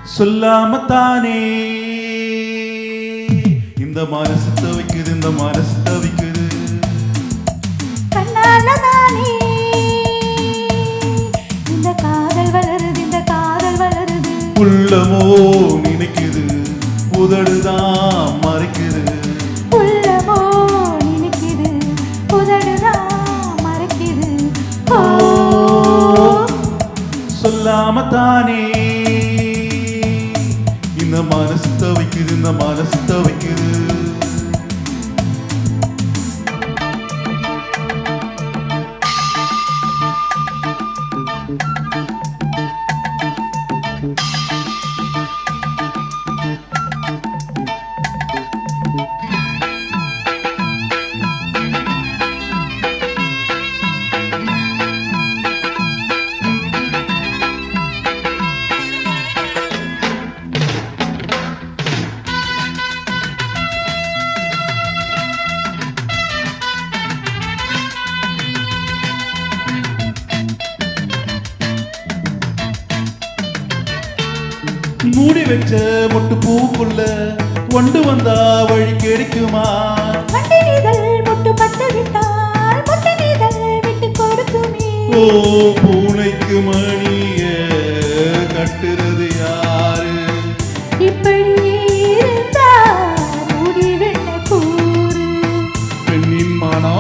சொல்லாமத்தானே இந்த மனசு தவிக்குது, இந்த மனசு தவிக்குது. கண்ணாலதானே இந்த காதல் வளருது, இந்த காதல் வளருது. உள்ளமோ நினைக்குது, உதடுதான் மறைக்குது. உள்ளமோ நினைக்குது, உதடுதான் மறைக்குது. ஓ சொல்லாமத்தானே இந்த மனசு தவிக்குது, இந்த மனசு தவிக்குது. மூடி வச்ச மொட்டு பூக்குள்ள கொண்டு வந்தா வழி கிடைக்குமா? மண்டி நீதல் முட்டு பட்டு விட்டால் முட்டு நீதல் விட்டு கொடுக்குமே. ஓ பூனைக்கு மணிய கட்டுறது யாரு? இப்படியே இருந்தா முடிவென்ன கூறு? பெண்ணின் மனோ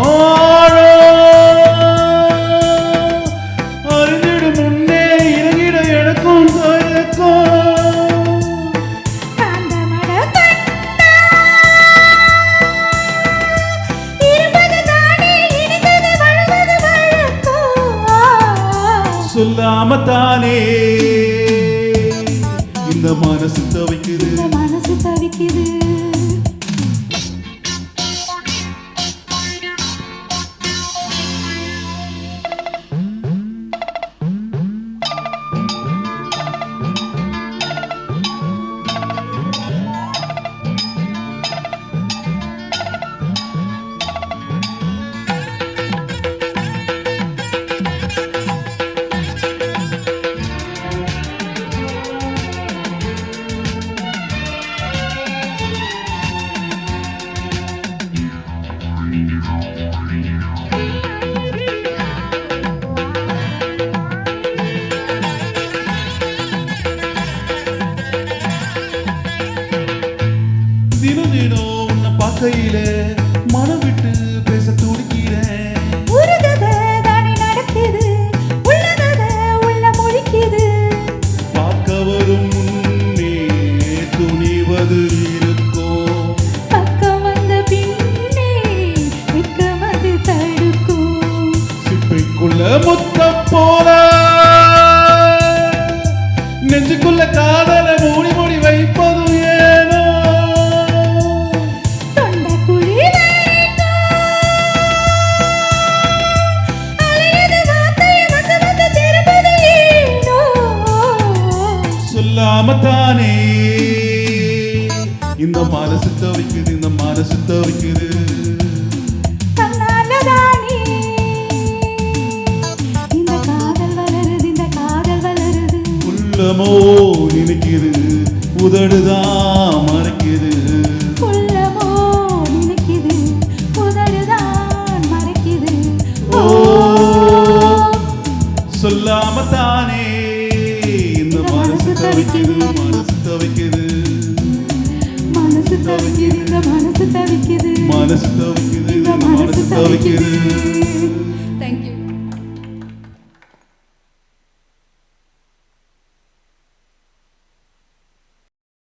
அறிஞ்சிடும் முன்னே இறங்கிட எனக்கும் தயக்கம். சொல்லாமத்தானே இந்த மனசு தவிக்குது, இந்த மனசு தவிக்குது. தினம் தினம் உன்னை பார்க்கையில மனம் விட்டு பேச துடிக்கிறேன். தானே நடக்குது, உள்ளத உள்ள முழிக்குது. பார்க்க வரும் முன்னே துணிவது இருக்கும். பக்கம் வந்த பின்னே வெட்கம் அது தடுக்கும். சிப்பைக்குள்ள முத்தம் போல நெஞ்சுக்குள்ள காதல மூடி மூடி வைப்பது ஏனோ? தொண்டைக்குழி வரைக்கும் அலையுது வார்த்தை வந்து வந்து திரும்புது ஏனோ? சொல்லாமத்தானே இந்த மனசு தவிக்குது, இந்த மனசு தவிக்குது. கண்ணாலதானே இந்த காதல் வளருது, இந்த காதல் வளருது. உள்ளமோ நினைக்குது, உதடுதான் மறைக்குது. உள்ளமோ நினைக்குது, உதடுதான் மறைக்குது. ஓ சொல்லாமத்தானே இந்த மனசு தவிக்குது, மனசு தவிக்குது. மனசு தவிக்குது, இந்த மனசு தவிக்குது. மனசு தவிக்குது, இந்த இந்த மனசு மனசு தவிக்குது. தவிக்குது.